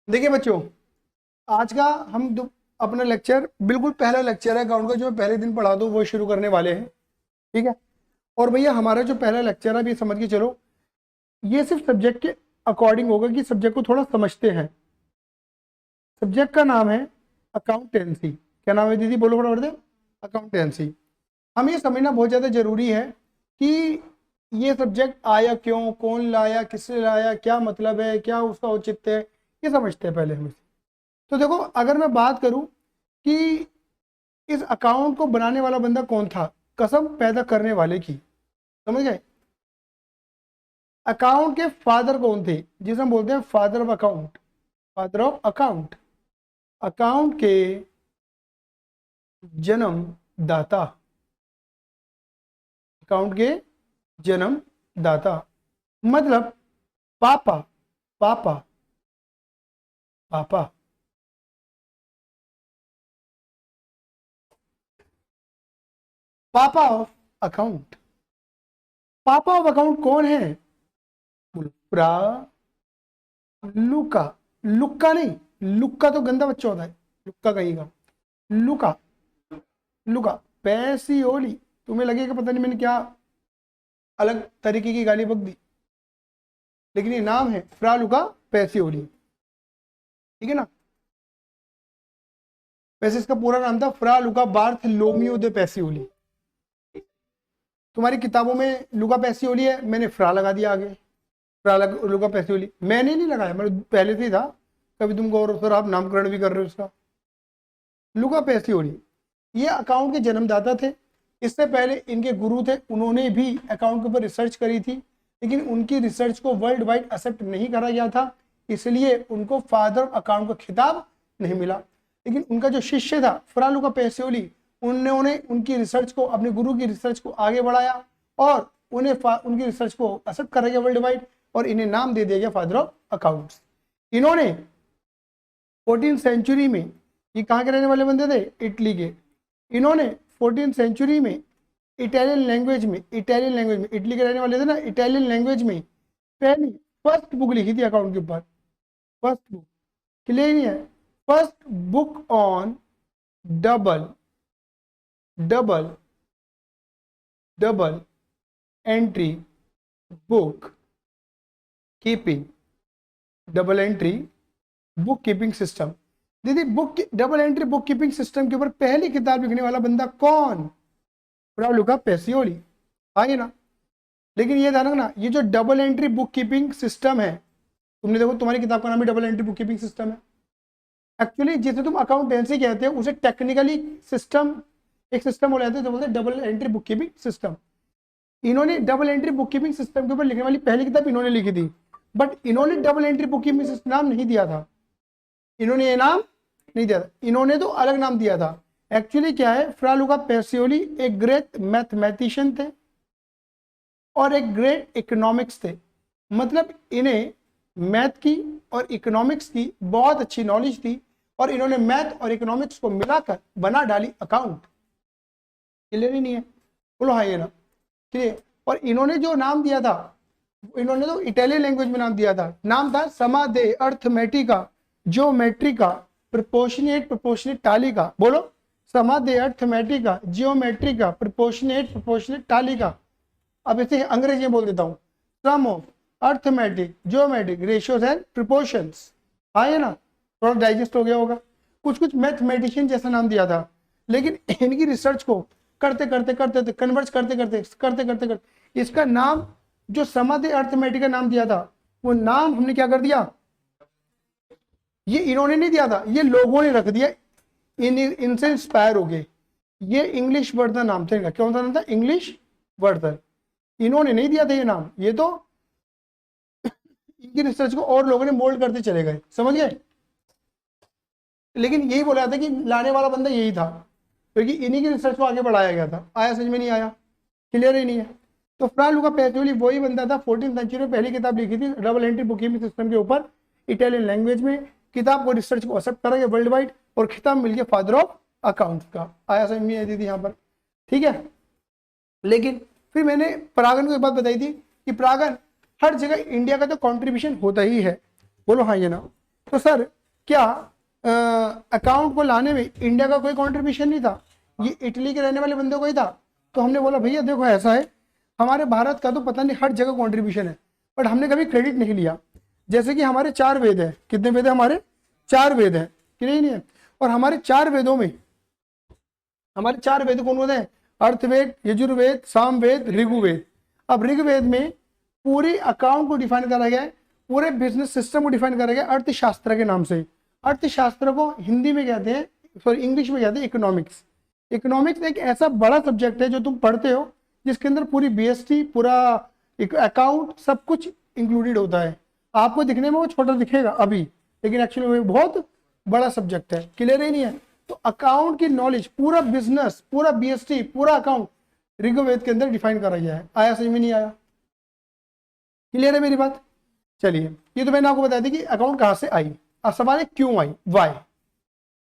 देखिए बच्चों, आज का अपना लेक्चर बिल्कुल पहला लेक्चर है अकाउंट का, जो मैं पहले दिन पढ़ा दूँ वो शुरू करने वाले हैं। ठीक है। और भैया हमारा जो पहला लेक्चर है अभी समझ के चलो, ये सिर्फ सब्जेक्ट के अकॉर्डिंग होगा कि सब्जेक्ट को थोड़ा समझते हैं। सब्जेक्ट का नाम है अकाउंटेंसी। क्या नाम है दीदी, बोलो फटाफट से। अकाउंटेंसी। हमें ये समझना बहुत ज़्यादा जरूरी है कि ये सब्जेक्ट आया क्यों, कौन लाया, किसने लाया, क्या मतलब है, क्या उसका औचित्य है, ये समझते हैं पहले हम इसे। तो देखो, अगर मैं बात करूं कि इस अकाउंट को बनाने वाला बंदा कौन था, कसम पैदा करने वाले की, समझ गए। अकाउंट के फादर कौन थे, जिसे हम बोलते हैं father of account. Father of account, account के जन्म दाता, अकाउंट के जन्म दाता मतलब पापा, पापा, पापा, पापा ऑफ अकाउंट। पापा ऑफ अकाउंट कौन है, बोलो। प्रा लुका, लुक्का नहीं, लुक्का तो गंदा बच्चा होता है, लुक्का कहेगा। लुका, लुका पैसियोली। तुम्हें लगेगा पता नहीं मैंने क्या अलग तरीके की गाली बक दी, लेकिन ये नाम है फ्रा लुका पैसियोली। ठीक है ना। वैसे इसका पूरा नाम था फ्रा लुका बार्थलोमियो दे पैसियोली। तुम्हारी किताबों में लुका पैसियोली है, मैंने फ्रा लगा दिया आगे। फ्रा लुका पैसियोली मैंने नहीं लगाया, मतलब पहले से ही था। कभी तुम गौरव सर आप नामकरण भी कर रहे हो इसका। लुका पैसियोली ये अकाउंट के जन्मदाता थे। इससे पहले इनके गुरु थे, उन्होंने भी अकाउंट के ऊपर रिसर्च करी थी, लेकिन उनकी रिसर्च को वर्ल्ड वाइड एक्सेप्ट नहीं करा गया था, इसलिए उनको फादर ऑफ अकाउंट का खिताब नहीं मिला। लेकिन उनका जो शिष्य था फ्रा लुका पैसियोली, उन्होंने उनकी रिसर्च को, अपने गुरु की रिसर्च को आगे बढ़ाया और उन्हें उनकी रिसर्च को एक्सेप्ट करा गया वर्ल्ड वाइड, और इन्हें नाम दे दिया गया फादर ऑफ अकाउंट्स। इन्होंने 14th सेंचुरी में, ये कहाँ के रहने वाले बंदे थे, इटली के। इन्होंने 14th सेंचुरी में इटालियन लैंग्वेज में, इटली के रहने वाले थे ना, इटालियन लैंग्वेज में पहली फर्स्ट बुक लिखी थी अकाउंट के ऊपर। फर्स्ट बुक, क्लियर नहीं है, first book on double double double entry book keeping, double entry book keeping system. दीदी book double entry book keeping system के ऊपर पहली किताब लिखने वाला बंदा कौन, फ्रा लुका पैसियोली। आइए ना। लेकिन ये ध्यान रखना, ये जो double entry book keeping system है, तुमने देखो तुम्हारी किताब का नाम है double entry book keeping system है। एक्चुअली जिसे तुम अकाउंटेंसी कहते हो उसे टेक्निकली सिस्टम, एक सिस्टम हो जाता है जो बोलते हैं double entry book keeping system. इन्होंने double entry book keeping system के ऊपर लिखने वाली पहली किताब इन्होंने लिखी थी, बट इन्होंने double entry book keeping system नाम नहीं दिया था। इन्होंने ये नाम नहीं दिया था, इन्होंने तो अलग नाम दिया था। एक्चुअली क्या है, फ्रा लुका पैसियोली एक ग्रेट मैथमेटिशियन थे और एक ग्रेट इकोनॉमिक्स थे। मतलब इन्हें मैथ की और इकोनॉमिक्स की बहुत अच्छी नॉलेज थी, और इन्होंने मैथ और इकोनॉमिक्स को मिलाकर बना डाली अकाउंट। क्लियर ही नहीं है, बोलो हाँ ये ना क्लियर। और इन्होंने जो नाम दिया था, इन्होंने तो इटालियन लैंग्वेज में नाम दिया था, नाम था समा दे अर्थमेटिका जियोमेट्रिका प्रोपोर्शनेट टालिका। बोलो, समा दे अर्थमेटिका जियोमेट्रिका प्रोपोर्शनेट टालिका। अब इसे अंग्रेजी में बोल देता हूँ, some of arithmetic geometric ratios and proportions. हाँ ये ना, थोड़ा डाइजेस्ट हो गया होगा। कुछ कुछ मैथमेटिशियन जैसा नाम दिया था, लेकिन इनकी रिसर्च को करते करते करते कन्वर्ट करते इसका नाम, जो समाधि अर्थमेटिक का नाम दिया था, वो नाम हमने क्या कर दिया, ये इन्होंने नहीं दिया था, ये लोगों ने रख दिया, इनसे इंस्पायर हो गए। ये इंग्लिश वर्धन नाम था इनका। कौन सा नाम था, इंग्लिश वर्धन। इन्होंने नहीं दिया था ये नाम, ये तो इनकी रिसर्च को और लोगों ने मोल्ड करते चले गए, समझ गए। लेकिन यही बोला था कि लाने वाला बंदा यही था, क्योंकि इन्हीं की रिसर्च को आगे बढ़ाया गया था। आया समझ में नहीं आया, क्लियर ही नहीं है। तो फ्रा लुका पैसियोली वही बंदा था, 14th सेंचुरी में पहली किताब लिखी थी double entry book keeping system के ऊपर, इटालियन लैंग्वेज में। किताब को, रिसर्च को एक्सेप्ट करा गया वर्ल्ड वाइड, और खिताब मिल गया फादर ऑफ अकाउंट्स का। आया समझ में आई दीदी यहाँ पर, ठीक है। लेकिन फिर मैंने परागन को एक बात बताई थी कि परागन हर जगह इंडिया का तो कॉन्ट्रीब्यूशन होता ही है, बोलो हाँ ये ना। तो सर क्या अकाउंट को लाने में इंडिया का कोई कंट्रीब्यूशन नहीं था, ये इटली के रहने वाले बंदे को ही था। तो हमने बोला भैया देखो ऐसा है, हमारे भारत का तो पता नहीं हर जगह कंट्रीब्यूशन है, बट हमने कभी क्रेडिट नहीं लिया। जैसे कि हमारे 4 वेद है, कितने वेद है हमारे? 4 वेद है कि नहीं है? और हमारे 4 वेदों में, हमारे 4 वेद कौन होते हैं? अर्थवेद, यजुर्वेद, सामवेद, ऋग्वेद। अब ऋग्वेद में पूरे अकाउंट को डिफाइन करा गया है, पूरे बिजनेस सिस्टम को डिफाइन करा गया अर्थशास्त्र के नाम से। अर्थशास्त्र को हिंदी में कहते हैं, सॉरी इंग्लिश में कहते हैं इकोनॉमिक्स। इकोनॉमिक्स एक ऐसा बड़ा सब्जेक्ट है जो तुम पढ़ते हो, जिसके अंदर पूरी बीएसटी, पूरा अकाउंट, सब कुछ इंक्लूडेड होता है। आपको दिखने में वो छोटा दिखेगा अभी, लेकिन एक्चुअली वो बहुत बड़ा सब्जेक्ट है। क्लियर ही नहीं है? तो अकाउंट की नॉलेज, पूरा बिजनेस, पूरा बीएसटी, पूरा अकाउंट ऋग्वेद के अंदर डिफाइन करा गया है। आया समझ में? नहीं आया? क्लियर है मेरी बात? चलिए, ये तो मैंने आपको बताया था कि अकाउंट कहां से आई। अब सवाल है क्यों आई, वाई,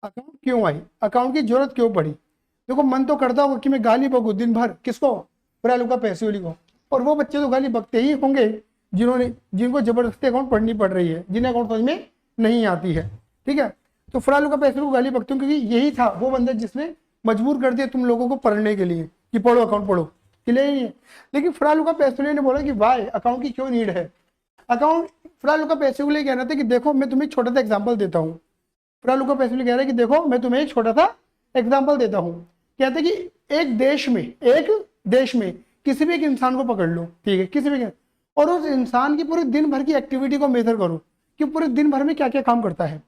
अकाउंट क्यों आई, अकाउंट की जरूरत क्यों पड़ी। देखो मन तो करता होगा कि मैं गाली बकूं दिन भर, किसको? फ्रालू का पैसे वाली को। और वो बच्चे तो गाली बकते ही होंगे जिनको जबरदस्ती अकाउंट पढ़नी पड़ रही है, जिन्हें अकाउंट समझ में नहीं आती है। ठीक है, तो फ्रालू का पैसे को गाली बकते हूँ क्योंकि यही था वो बंदा जिसने मजबूर कर दिया तुम लोगों को पढ़ने के लिए कि पढ़ो अकाउंट पढ़ो। क्लियर नहीं है? लेकिन फ्रालू का पैसे ने बोला कि वाई, अकाउंट की क्यों नीड है। अकाउंट फ्रालू का पैसे को लिए कहना था कि देखो मैं तुम्हें छोटा सा एग्जाम्पल देता हूँ। फ्रालू का पैसे कह रहा है कि देखो मैं तुम्हें एक छोटा सा एग्जाम्पल देता हूँ। कहते कि एक देश में किसी भी एक इंसान को पकड़ लो, ठीक है, किसी भी, और उस इंसान की पूरे दिन भर की एक्टिविटी को मेजर करो कि पूरे दिन भर में क्या क्या काम करता है।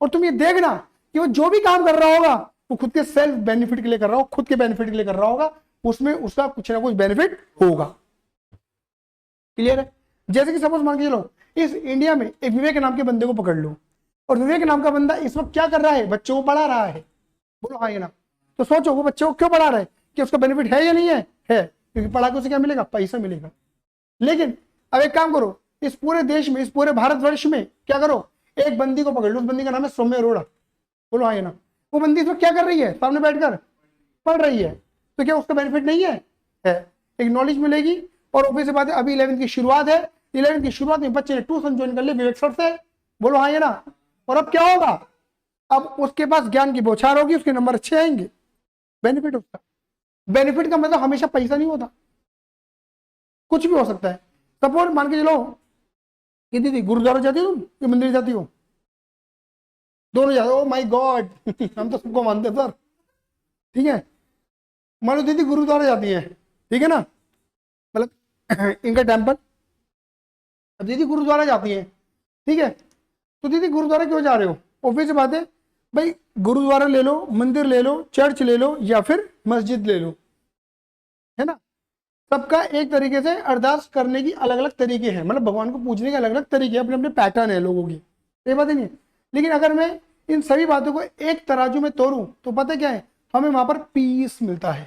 और तुम ये देखना कि वो जो भी काम कर रहा होगा वो खुद के सेल्फ बेनिफिट के लिए कर रहा होगा, खुद के बेनिफिट के लिए कर रहा होगा, उसमें उसका कुछ ना कुछ बेनिफिट होगा। क्लियर है? जैसे कि सपोज मान के चलो इस इंडिया में एक विवेक नाम के बंदे को पकड़ लो, और विवेक नाम का बंदा इस वक्त क्या कर रहा है? बच्चों को पढ़ा रहा है। बोलो हाँ या ना? तो सोचो वो बच्चों को क्यों पढ़ा रहा है, कि उसका बेनिफिट है या नहीं है? है, क्योंकि पढ़ा के उसे क्या मिलेगा? पैसा मिलेगा। लेकिन अब एक काम करो, इस पूरे देश में, इस पूरे भारतवर्ष में क्या करो, एक बंदी को पकड़ लो, उस बंदी का नाम है सौम्या अरोड़ा। बोलो हाँ या ना? वो बंदी इस वक्त क्या कर रही है? सामने बैठकर पढ़ रही है। तो क्या उसका बेनिफिट नहीं है? है। एक नॉलेज मिलेगी। और ऑब्वियस बात है अभी 11th की शुरुआत है, 11th की शुरुआत में बच्चे ने ट्यूशन ज्वाइन कर लिया विवेक सर से। बोलो हाँ या ना? और अब क्या होगा? अब उसके पास ज्ञान की बौछार होगी, उसके नंबर अच्छे आएंगे, बेनिफिट उसका। बेनिफिट का मतलब हमेशा पैसा नहीं होता, कुछ भी हो सकता है। सपोज मान के चलो कि दीदी गुरुद्वारा जाती हो तुम कि मंदिर जाती हो? दोनों जाते हो? माय गॉड हम तो सबको मानते हैं सर। ठीक है, मान लो दीदी गुरुद्वारा जाती है, ठीक है ना, मतलब इनका टेम्पल। अब दीदी गुरुद्वारा जाती है, ठीक है, तो दीदी गुरुद्वारा क्यों जा रहे हो? ऑब्वियस बात है भाई, गुरुद्वारा ले लो, मंदिर ले लो, चर्च ले लो, या फिर मस्जिद ले लो, है ना। सबका एक तरीके से अरदास करने की अलग अलग तरीके हैं, मतलब भगवान को पूजने के अलग अलग तरीके, अपने अपने पैटर्न है लोगों की, ये बात नहीं है। लेकिन अगर मैं इन सभी बातों को एक तराजू में तोड़ूं तो पता क्या है, हमें वहां पर पीस मिलता है,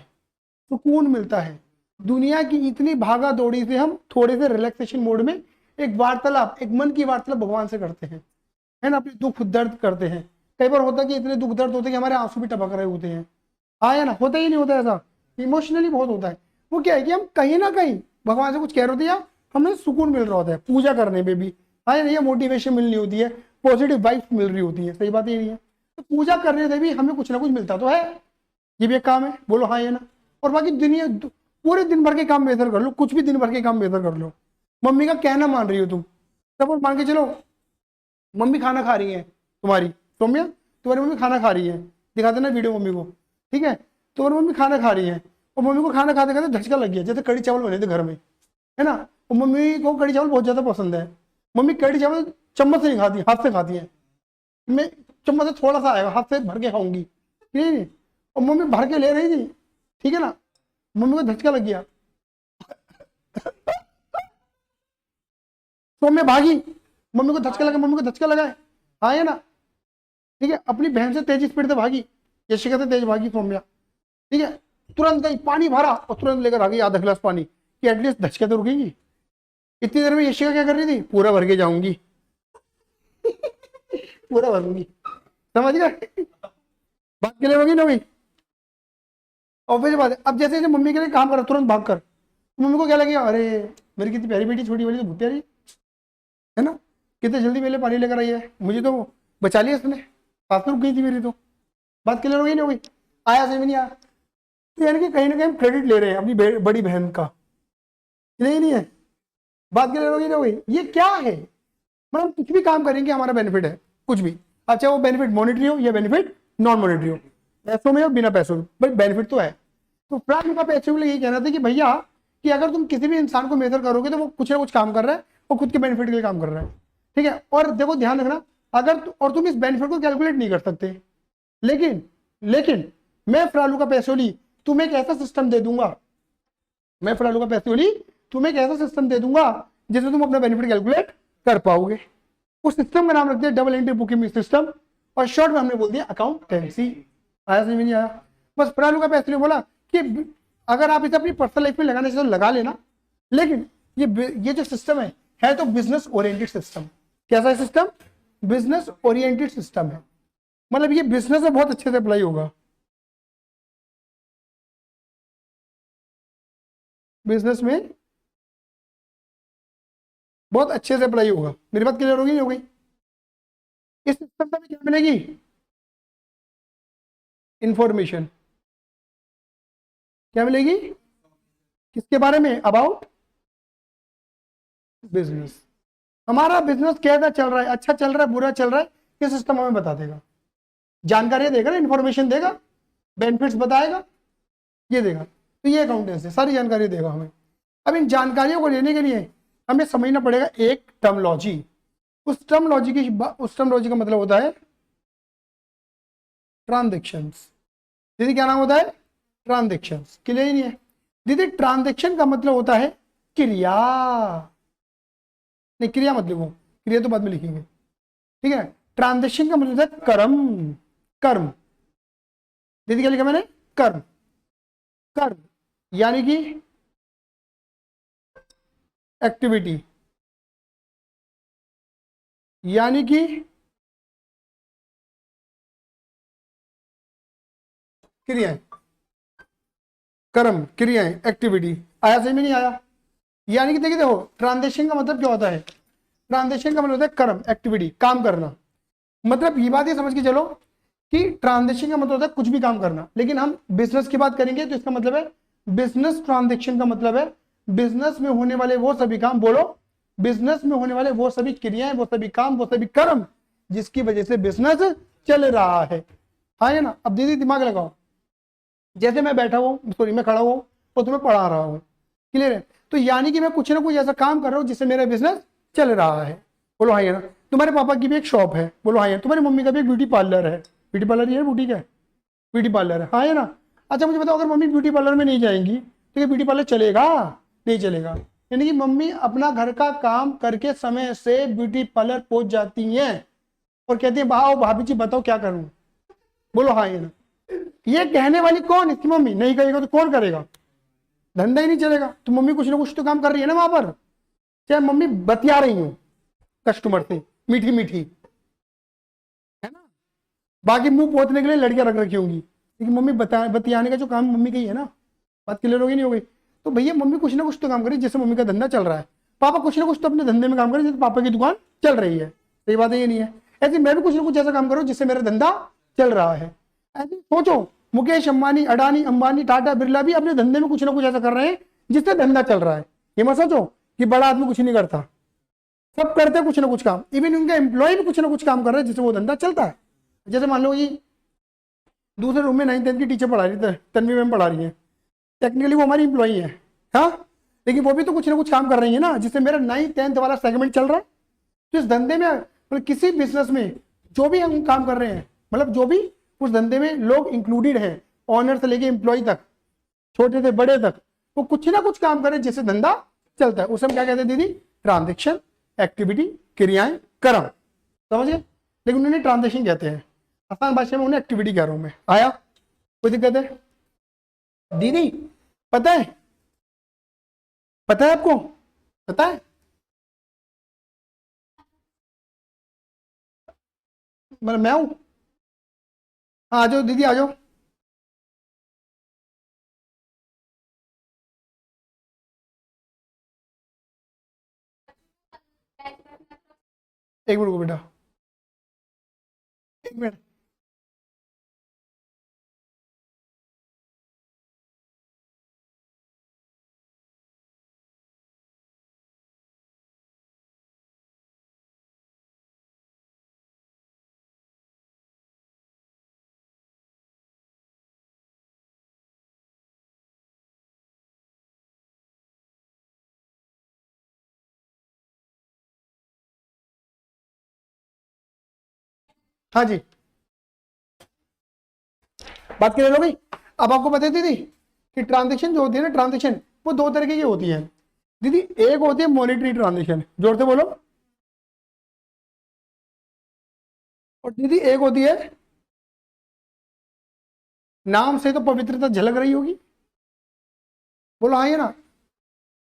सुकून मिलता है। दुनिया की इतनी भागा दौड़ी से हम थोड़े से रिलैक्सेशन मोड में एक वार्तालाप, एक मन की वार्तालाप भगवान से करते हैं, है ना, अपने दुख दर्द करते हैं। कई बार होता है कि इतने दुख दर्द होते हैं कि हमारे आंसू भी टपक रहे होते हैं। हाँ या ना? होता ही नहीं होता ऐसा? इमोशनली बहुत होता है। वो क्या है कि हम कहीं ना कहीं भगवान से कुछ कह रहे होते हैं या हमें सुकून मिल रहा होता है पूजा करने में भी। हाँ या नहीं? मोटिवेशन मिल रही होती है, पॉजिटिव वाइब्स मिल रही होती है। सही बात ये नहीं है? तो पूजा करने से भी हमें कुछ ना कुछ मिलता तो है, ये भी एक काम है। बोलो हाँ या ना? और बाकी दुनिया पूरे दिन भर के काम बेहतर कर लो, कुछ भी दिन भर के काम बेहतर कर लो, मम्मी का कहना मान रही हो तुम, सपोज मान के चलो मम्मी खाना खा रही है तुम्हारी, सौम्या तुम्हारी मम्मी खाना खा रही है, दिखा देना वीडियो मम्मी को, ठीक है। तुम्हारी मम्मी खाना खा रही है और मम्मी को खाना खाते खाते धचका लग गया, जैसे कड़ी चावल बने थे घर में, है ना, और मम्मी को कड़ी चावल बहुत ज्यादा पसंद है। मम्मी कड़ी चावल चम्मच से नहीं खाती, हाथ से खाती है। मैं चम्मच से थोड़ा सा आएगा, हाथ से भर के खाऊंगी, नहीं, और मम्मी भर के ले रही थी, ठीक है ना, मम्मी को धचका लग गया, तो मैं भागी, मम्मी को धचका लगा, मम्मी को धचका लगा है, हाँ है ना, ठीक है। अपनी बहन से तेज स्पीड से भागी, यशिका से तेज भागी सौम्या, ठीक है। तुरंत गई, पानी भरा और तुरंत लेकर आ गई आधा गिलास पानी कि एटलीस्ट धचके तो रुकेंगी। इतनी देर में यशिका क्या कर रही थी? पूरा भर के जाऊंगी पूरा भरूंगी, समझ गए बात के लिए होगी ना भाई? ऑब्वियस बात है। अब जैसे जैसे मम्मी के लिए काम करा तुरंत भाग कर, मम्मी को क्या लगेगा, अरे मेरी कितनी प्यारी बेटी, छोटी वाली तो बहुत प्यारी है ना, कितने जल्दी मेरे लिए पानी लेकर आई है, मुझे तो बचा लिया इसने, बात तो रुक गई थी मेरी तो। बात क्लियर हो गई नहीं हो गई? आया समझ में नहीं आया? तो यानी कि कहीं ना कहीं हम क्रेडिट ले रहे हैं अपनी बड़ी बहन का, नहीं है? बात क्लियर हो गई नहीं हो गई? ये क्या है, मतलब हम कुछ भी काम करेंगे हमारा बेनिफिट है, कुछ भी, अच्छा वो बेनिफिट मॉनिटरी हो या बेनिफिट नॉन मॉनिटरी हो, पैसों में हो बिना पैसों में, बट बेनिफिट तो है। तो फ्रांस का पैसे के लिए यही कहना था कि भैया कि अगर तुम किसी भी इंसान को मेजर करोगे तो वो कुछ ना कुछ काम कर रहा है, वो खुद के बेनिफिट के लिए काम कर रहा है, ठीक है? और देखो ध्यान रखना, और तुम इस बेनिफिट को कैलकुलेट नहीं कर सकते, लेकिन लेकिन मैं फ्रालू का पैसोली तुम्हें एक ऐसा सिस्टम दे दूंगा, मैं फ्रालू का पैसोली तुम्हें एक ऐसा सिस्टम दे दूंगा जिससे तुम अपना बेनिफिट कैलकुलेट कर पाओगे। उस सिस्टम का नाम रख दिया डबल एंट्री बुकिंग सिस्टम, और शॉर्ट में हमने बोल दिया अकाउंटेंसी। आया समझ में नहीं आया? बस फ्रालू का पैसोली बोला कि अगर आप इसे अपनी पर्सनल लाइफ में लगाने से तो लगा लेना, लेकिन ये जो सिस्टम है तो बिजनेस ओरिएंटेड सिस्टम। कैसा है सिस्टम? बिजनेस ओरिएंटेड सिस्टम है, मतलब ये बिजनेस में बहुत अच्छे से अप्लाई होगा, बिजनेस में बहुत अच्छे से अप्लाई होगा। मेरी बात क्लियर होगी नहीं हो गई? इस सिस्टम में क्या मिलेगी? इंफॉर्मेशन। क्या मिलेगी? किसके बारे में? About business. हमारा बिजनेस कैसा चल रहा है, अच्छा चल रहा है, बुरा चल रहा है, ये सिस्टम हमें बता देगा, जानकारी देगा ना, इन्फॉर्मेशन देगा, बेनिफिट्स बताएगा, ये देगा। तो ये अकाउंटेंसी सारी जानकारी देगा हमें। अब इन जानकारियों को लेने के लिए हमें समझना पड़ेगा एक टर्मोलॉजी। उस टर्मोलॉजी का मतलब होता है ट्रांजेक्शन्स। दीदी क्या नाम होता है? ट्रांजेक्शन्स। क्लियर ही नहीं है दीदी? ट्रांजेक्शन का मतलब होता है क्रिया, नहीं क्रिया मत लिखो, क्रिया तो बाद में लिखेंगे, ठीक है? ट्रांजेक्शन का मतलब होता है कर्म, कर्म। दीदी क्या लिखा मैंने? कर्म, कर्म यानी कि एक्टिविटी, यानी कि क्रियाएं, कर्म क्रियाएं एक्टिविटी। आया समझ में नहीं आया? यानी कि देखिए देखो, ट्रांजेक्शन का मतलब क्या होता है? ट्रांजेक्शन का मतलब होता है कर्म, एक्टिविटी, काम करना। मतलब ये बात ये समझ के चलो कि ट्रांजेक्शन का मतलब होता है कुछ भी काम करना, लेकिन हम बिजनेस की बात करेंगे तो इसका मतलब है बिजनेस ट्रांजेक्शन का मतलब है बिजनेस में होने वाले वो सभी काम, बोलो, बिजनेस में होने वाले वो सभी क्रियाएं, वो सभी काम, वो सभी कर्म जिसकी वजह से बिजनेस चल रहा है। हाँ है ना? अब दीदी दिमाग लगाओ, जैसे मैं बैठा हूँ, सॉरी मैं खड़ा हूँ और तुम्हें पढ़ा रहा हूँ, क्लियर है? तो यानी कि मैं कुछ ना कुछ ऐसा काम कर रहा हूँ जिससे मेरा बिजनेस चल रहा है। बोलो हाँ है ना? तुम्हारे पापा की भी एक शॉप है, बोलो हाँ है? तुम्हारी मम्मी का भी एक ब्यूटी पार्लर है, ब्यूटी पार्लर ही है, बुटीक है, ब्यूटी पार्लर है, हाँ है ना? अच्छा मुझे बताओ, अगर मम्मी ब्यूटी पार्लर में नहीं जाएंगी तो ये ब्यूटी पार्लर चलेगा? नहीं चलेगा। यानी कि मम्मी अपना घर का काम करके समय से ब्यूटी पार्लर पहुंच जाती हैं और कहती है भाव भाभी जी बताओ क्या करूं। बोलो हाँ है ना? ये कहने वाली कौन? इसकी मम्मी। नहीं करेगा तो कौन करेगा? धंधा ही नहीं चलेगा। तो मम्मी कुछ ना कुछ तो काम कर रही है ना वहां पर, चाहे मम्मी बतिया रही हूँ कस्टमर से मीठी मीठी, है ना? बाकी मुंह पोतने के लिए लड़कियां रख रखी होंगी, लेकिन मम्मी बतियाने का जो काम मम्मी का ही है ना। बात क्लियर होगी नहीं हो गई? तो भैया मम्मी कुछ ना कुछ तो काम करे जिससे मम्मी का धंधा चल रहा है, पापा कुछ ना कुछ तो अपने धंधे में काम करे जिससे पापा की दुकान चल रही है। सही बात है ये नहीं है? ऐसे मैं भी कुछ ना कुछ ऐसा काम करूँ जिससे मेरा धंधा चल रहा है। ऐसे सोचो, मुकेश अंबानी, अडानी, अंबानी, टाटा, बिरला भी अपने धंधे में कुछ ना कुछ ऐसा कर रहे हैं जिससे धंधा चल रहा है। ये मत सोचो कि बड़ा आदमी कुछ नहीं करता, सब करते हैं कुछ ना कुछ काम, इवन उनका एम्प्लॉय भी कुछ ना कुछ काम कर रहे हैं जिससे वो धंधा चलता है। जैसे मान लो ये दूसरे रूम में 9th 10th की टीचर पढ़ा रही है, तन्वी मैम पढ़ा रही है, टेक्निकली वो हमारी इंप्लॉई है, हाँ, लेकिन वो भी तो कुछ ना कुछ काम कर रही है ना जिससे मेरा 9th 10th वाला सेगमेंट चल रहा है। तो इस धंधे में मतलब किसी बिजनेस में जो भी हम काम कर रहे हैं, मतलब जो भी उस धंधे में लोग इंक्लूडेड हैं, ऑनर से लेके एम्प्लॉय तक, छोटे से बड़े तक, वो कुछ ना कुछ काम करे जिससे धंधा चलता है, उसे हम क्या कहते हैं दीदी? ट्रांजेक्शन, एक्टिविटी, क्रियाएं, कर्म। समझ गए? लेकिन उन्हें ट्रांजेक्शन कहते हैं, आसान भाषा में उन्हें एक्टिविटी कह रहा हूं मैं। आया? कोई दिक्कत है दीदी? पता है? पता है आपको? पता है? मतलब मैं हूं? हाँ, आ जाओ दीदी आ जाओ। एक मिनट को बेटा, एक मिनट। हाँ जी, बात कर लो भाई। अब आपको पता है दीदी कि ट्रांजेक्शन जो होती है ना, ट्रांजेक्शन वो दो तरीके की होती है दीदी। एक होती है मॉनेटरी ट्रांजेक्शन, जोर से बोलो। और दीदी एक होती है, नाम से तो पवित्रता झलक रही होगी, बोलो हाँ, ये ना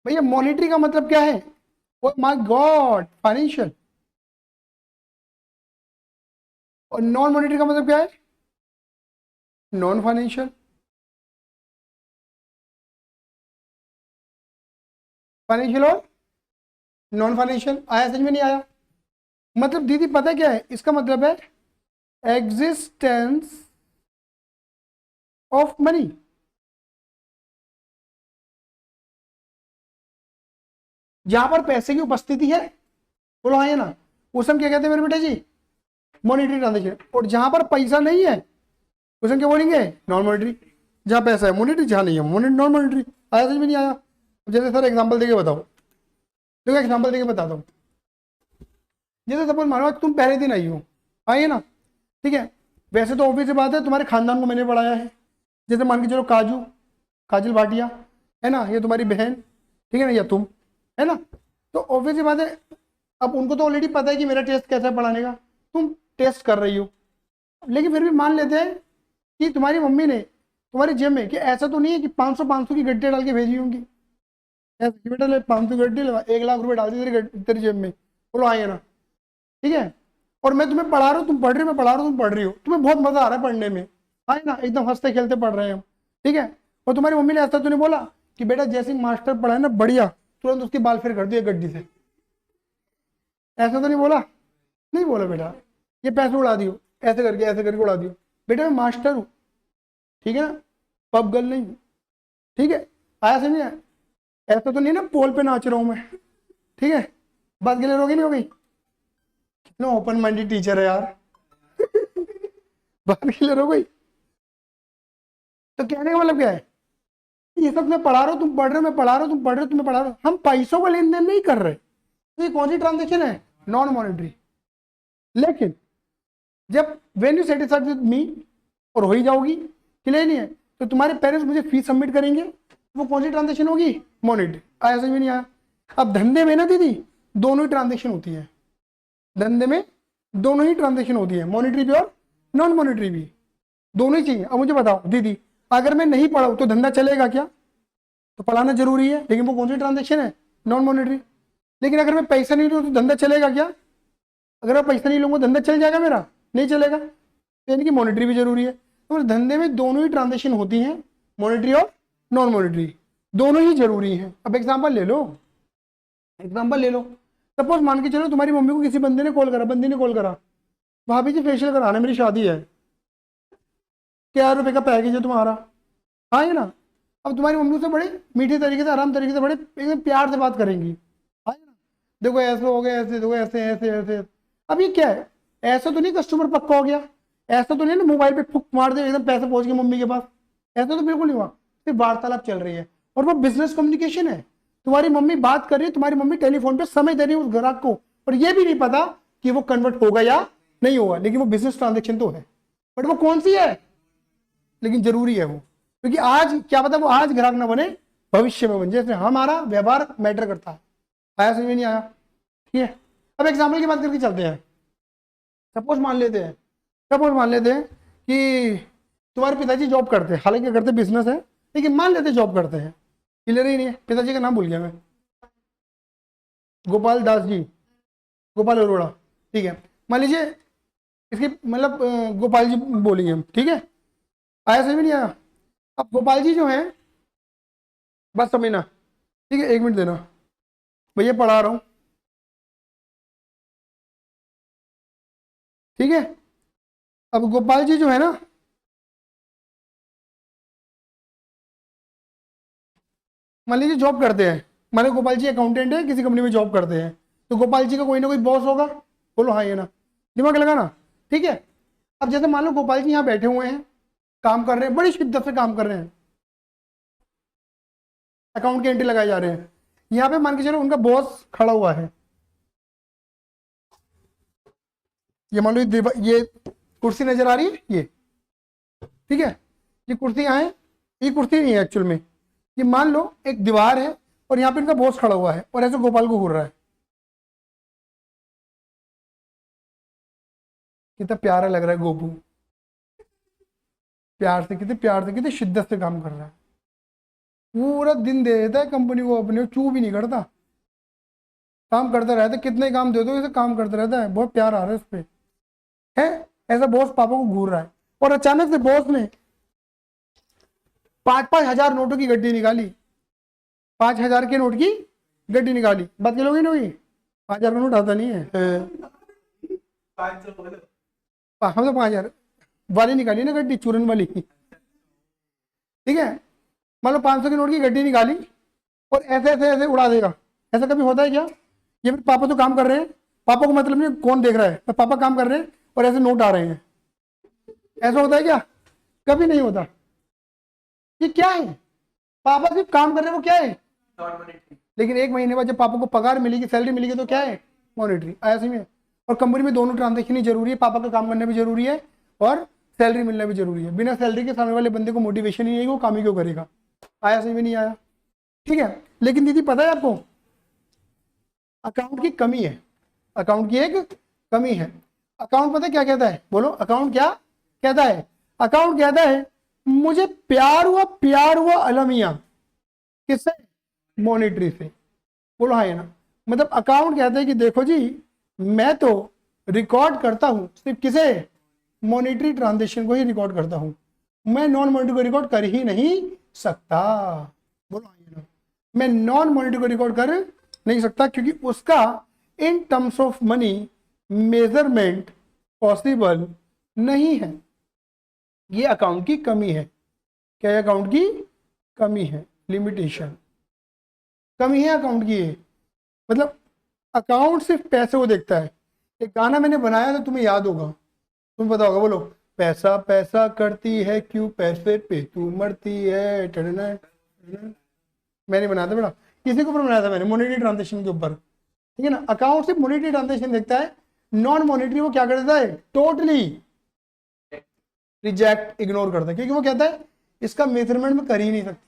भैया। मॉनेटरी का मतलब क्या है? Oh my God, financial. और नॉन मॉनेटरी का मतलब क्या है? Non financial. फाइनेंशियल और नॉन फाइनेंशियल, आया समझ में नहीं आया? मतलब दीदी पता क्या है इसका मतलब है? Existence of money. जहां पर पैसे की उपस्थिति है, बोलो हाँ, ये ना, उस हम क्या कहते हैं मेरे बेटे जी? Monetary transaction. और जहां पर पैसा नहीं है उसे हम क्या बोलेंगे? Non monetary. जहां पैसा है मॉनेटरी, जहां नहीं है मॉनेटरी, नॉन मॉनेटरी। आया समझ में नहीं आया? जैसे सर एग्जांपल देके बताओ, देखो एग्जांपल देके बताता हूँ। जैसे सपोज मानो तुम पहले दिन आई हो, आइए ना, ठीक है। वैसे तो ऑब्वियस सी बात है तुम्हारे खानदान को मैंने पढ़ाया है। जैसे मान के चलो काजू, काजल भाटिया, है ना, ये तुम्हारी बहन, ठीक है ना, या तुम, है ना। तो ऑब्वियस सी बात है, अब उनको तो ऑलरेडी पता है कि मेरा टेस्ट कैसा है पढ़ाने का। तुम टेस्ट कर रही हो, लेकिन फिर भी मान लेते हैं कि तुम्हारी मम्मी ने तुम्हारी जेब में, कि ऐसा तो नहीं है कि 500 की गड्ढे डाल के भेजी होंगी, ऐसा कि बेटा ले 500 गड्ढे लगा, 1 लाख रुपए डाल दी तेरी जेब में, बोलो आइए ना, ठीक है। और मैं तुम्हें पढ़ा रहा हूँ, तुम पढ़ रही हो, मैं पढ़ा रहा हूँ, तुम पढ़ रही हो, तुम्हें बहुत मजा आ रहा है पढ़ने में, आए ना, एकदम हंसते खेलते पढ़ रहे हैं हम, ठीक है। और तुम्हारी मम्मी ने ऐसा तो नहीं बोला कि बेटा जैसे ही मास्टर पढ़ाए ना बढ़िया, तुरंत उसकी बाल फिर कर दिए गड्डी से, ऐसा तो नहीं बोला? नहीं बोला बेटा, ये पैसे उड़ा दियो, ऐसे करके उड़ा दियो। बेटा मैं मास्टर हूँ, ठीक है ना, पब गर्ल नहीं हूँ, ठीक है। आया समझे? ऐसा तो नहीं ना पोल पे नाच रहा हूँ मैं, ठीक है। बात क्लियर होगी नहीं हो गई? कितना ओपन माइंडेड टीचर है यार। बात क्लियर हो गई? तो कहने का मतलब क्या है? ये सब मैं पढ़ा रहा हूँ, तुम पढ़ रहे हो, मैं पढ़ा रहा हूँ, तुम पढ़ रहे हो, तुम्हें पढ़ा रहा हूँ, हम पैसों का लेन देन नहीं कर रहे। तो ये कौन सी ट्रांजेक्शन है? Non monetary. लेकिन जब when you satisfied with me, और हो ही जाओगी, क्लियर नहीं है, तो तुम्हारे पेरेंट्स मुझे फीस सबमिट करेंगे, वो कौन सी ट्रांजेक्शन होगी? मॉनेटरी। आया समझ में नहीं आया? अब धंधे में ना दीदी दोनों ही ट्रांजेक्शन होती है, धंधे में दोनों ही ट्रांजेक्शन होती है, मॉनेटरी भी और नॉन मॉनेटरी भी, दोनों ही चाहिए। अब मुझे बताओ दीदी, अगर मैं नहीं पढ़ाऊँ तो धंधा चलेगा क्या? तो पढ़ाना जरूरी है, लेकिन वो कौन सी ट्रांजेक्शन है? Non monetary. लेकिन अगर मैं पैसा नहीं लूँ तो धंधा चलेगा क्या? अगर मैं पैसा नहीं लूंगा धंधा चल जाएगा मेरा? नहीं चलेगा। तो यानी कि मॉनेटरी भी जरूरी है। तो धंधे में दोनों ही ट्रांजेक्शन होती हैं, मॉनेटरी और नॉन मॉनेटरी, दोनों ही जरूरी हैं। अब एग्जाम्पल ले लो, एग्जाम्पल ले लो। सपोज मान के चलो तुम्हारी मम्मी को किसी बंदे ने कॉल करा, बंदी ने कॉल करा, भाभी जी फेशियल कराना, मेरी शादी है, क्या रुपए का पैकेज है तुम्हारा? हाँ ये ना। अब तुम्हारी मम्मी से बड़े मीठे तरीके से, आराम तरीके से, बड़े एकदम प्यार से बात करेंगी, हाँ ये ना, देखो ऐसे हो गया, ऐसे देखो, ऐसे ऐसे ऐसे। अब ये क्या है? ऐसा तो नहीं कस्टमर पक्का हो गया, ऐसा तो नहीं ना मोबाइल पे फुक मार दे एकदम पैसे पहुंच गए मम्मी के पास, ऐसा तो बिल्कुल नहीं हुआ। सिर्फ वार्तालाप चल रही है, और वो बिजनेस कम्युनिकेशन है। तुम्हारी मम्मी बात कर रही है, तुम्हारी मम्मी टेलीफोन पे समय दे रही है उस ग्राहक को, और ये भी नहीं पता कि वो कन्वर्ट होगा या नहीं होगा, लेकिन वो बिजनेस ट्रांजेक्शन तो है। बट वो कौन सी है? लेकिन जरूरी है वो, क्योंकि आज क्या पता वो आज ग्राहक ना बने, भविष्य में बन जाए। हमारा व्यवहार मैटर करता है। आया समझ में नहीं आया? ठीक है। अब एग्जाम्पल की बात करके चलते हैं। सपोज मान लेते हैं, सपोज मान लेते हैं कि तुम्हारे पिताजी जॉब करते हैं, हालांकि करते बिजनेस है, लेकिन मान लेते जॉब करते हैं, क्लियर ही नहीं है, पिताजी का नाम भूल गया मैं, गोपाल दास जी, गोपाल अरोड़ा, ठीक है। मान लीजिए इसकी मतलब गोपाल जी बोलेंगे हम, ठीक है। आया समझ में नहीं आया? अब गोपाल जी जो है, बस समझना, ठीक है, 1 मिनट देना, भैया पढ़ा रहा हूँ। ठीक है। अब गोपाल जी जो है ना, मान लीजिए जॉब करते हैं, मान लो गोपाल जी अकाउंटेंट है, किसी कंपनी में जॉब करते हैं, तो गोपाल जी का कोई ना कोई बॉस होगा। बोलो हाँ ये ना, दिमाग लगाना। ठीक है। अब जैसे मान लो गोपाल जी यहाँ बैठे हुए हैं, काम कर रहे हैं, बड़ी शिद्दत से काम कर रहे हैं, अकाउंट की एंट्री लगाए जा रहे हैं। यहाँ पे मान के चलो उनका बॉस खड़ा हुआ है, ये मान लो ये कुर्सी नजर आ रही है ये, ठीक है, ये कुर्सी यहाँ है, ये कुर्सी नहीं है एक्चुअल में, ये मान लो एक दीवार है और यहाँ पे इनका बॉस खड़ा हुआ है और ऐसे गोपाल को घूर रहा है। कितना प्यारा लग रहा है गोपू, प्यार से, कितने प्यार से, कितने शिद्दत से काम कर रहा है, पूरा दिन दे देता है कंपनी को अपने, चू भी नहीं करता, काम करता रहता है, कितने काम दे दो इसे काम करता रहता है, बहुत प्यार आ रहा है उस पर है। ऐसा बॉस पापा को घूर रहा है और अचानक से बॉस ने 5,000 नोटों की गड्डी निकाली, 5,000 के नोट की गड्डी निकाली। बात कर लोगे ना, 5,000 का नोट आता नहीं है, हम तो 5,000 वाली निकाली ना गड्डी, चूरन वाली। ठीक है, मान लो 500 की नोट की गड्डी निकाली और ऐसे ऐसे ऐसे उड़ा देगा। ऐसा कभी होता है क्या? ये फिर पापा तो काम कर रहे हैं, पापा को मतलब नहीं कौन देख रहा है, तो पापा काम कर रहे हैं और ऐसे नोट आ रहे हैं, ऐसा होता है क्या? कभी नहीं होता। ये क्या है? पापा सिर्फ काम कर रहे हैं, वो क्या है? लेकिन एक महीने बाद जब पापा को पगार मिलेगी, सैलरी मिलेगी, तो क्या है? मॉनिटरी। ऐसे में और कंपनी में दोनों ट्रांजेक्शन ही जरूरी है, पापा का काम करना भी जरूरी है और सैलरी मिलना भी जरूरी है। बिना सैलरी के सामने वाले बंदे को मोटिवेशन ही नहीं है, वो काम ही क्यों करेगा? आया समझ में नहीं आया? ठीक है। लेकिन दीदी पता है आपको, अकाउंट की कमी है, अकाउंट की एक कमी है। अकाउंट पता है क्या कहता है? बोलो, अकाउंट क्या कहता है? अकाउंट कहता है मुझे प्यार हुआ अलमिया। किससे? मॉनिटरी से। बोलो हाँ या ना? मतलब अकाउंट कहता है कि देखो जी, मैं तो रिकॉर्ड करता हूं सिर्फ किसे? मॉनिटरी ट्रांजेक्शन को ही रिकॉर्ड करता हूं, मैं नॉन मॉनिटरी को रिकॉर्ड कर ही नहीं सकता। बोलो हाँ या ना? मैं नॉन मॉनिटरी को रिकॉर्ड कर नहीं सकता क्योंकि उसका in terms of money measurement possible नहीं है। ये अकाउंट की कमी है। क्या है? अकाउंट की कमी है, लिमिटेशन, कमी है अकाउंट की। ये मतलब अकाउंट सिर्फ पैसे को देखता है। एक गाना मैंने बनाया था, तुम्हें याद होगा, तुम्हें पता होगा, बोलो। पैसा पैसा करती है क्यों, पैसे पे तू मरती है, टड़ना टड़ना। मैंने बनाया था बेटा, किसी के ऊपर बनाया था मैंने, मॉनेटरी ट्रांजेक्शन के ऊपर। ठीक है ना? अकाउंट सिर्फ मॉनेटरी ट्रांजेक्शन देखता है, नॉन मॉनेटरी वो क्या कर देता है? टोटली रिजेक्ट, इग्नोर करता है, क्योंकि वो कहता है इसका मेजरमेंट में कर ही नहीं सकता,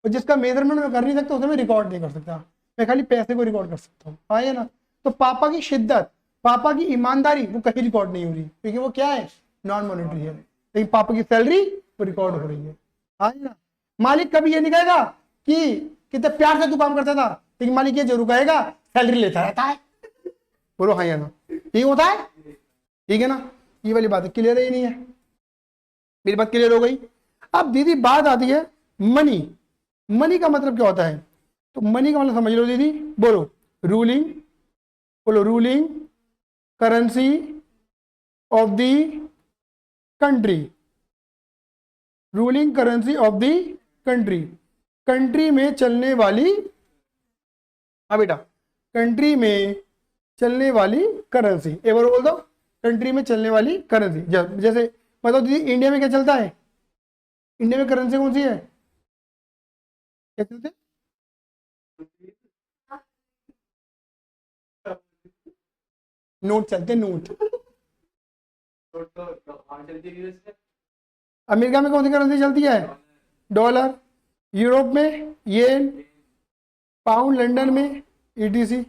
और जिसका मेजरमेंट में कर नहीं सकता उसे मैं रिकॉर्ड नहीं कर सकता, मैं खाली पैसे को रिकॉर्ड कर सकता हूँ। हाँ या ना? तो पापा की शिद्दत, पापा की ईमानदारी वो कहीं रिकॉर्ड नहीं हो रही, क्योंकि वो क्या है? नॉन मॉनेटरी है। लेकिन पापा की सैलरी वो रिकॉर्ड हो रही है। हाँ या ना? मालिक कभी ये नहीं कहेगा कि कितने प्यार से तू काम करता था, लेकिन मालिक ये जरूर कहेगा सैलरी लेता रहता है। बोलो हाँ या ना? यही होता है। ठीक है ना? ये वाली बात क्लियर है? नहीं है? मेरी बात क्लियर हो गई? अब दीदी बात आती है मनी। मनी का मतलब क्या होता है? तो मनी का मतलब समझ लो दीदी, बोलो रूलिंग, बोलो ruling currency of the country, ruling currency of the country, country में चलने वाली, हाँ बेटा, कंट्री में चलने वाली करेंसी। एक बार बोल दो, कंट्री में चलने वाली करेंसी। जैसे बताओ दीदी, इंडिया में क्या चलता है? इंडिया में करेंसी कौन सी है? क्या चलते? नोट चलते, नोट। अमेरिका में कौन सी करेंसी चलती है? डॉलर। यूरोप में येन, पाउंड लंदन में ईटीसी।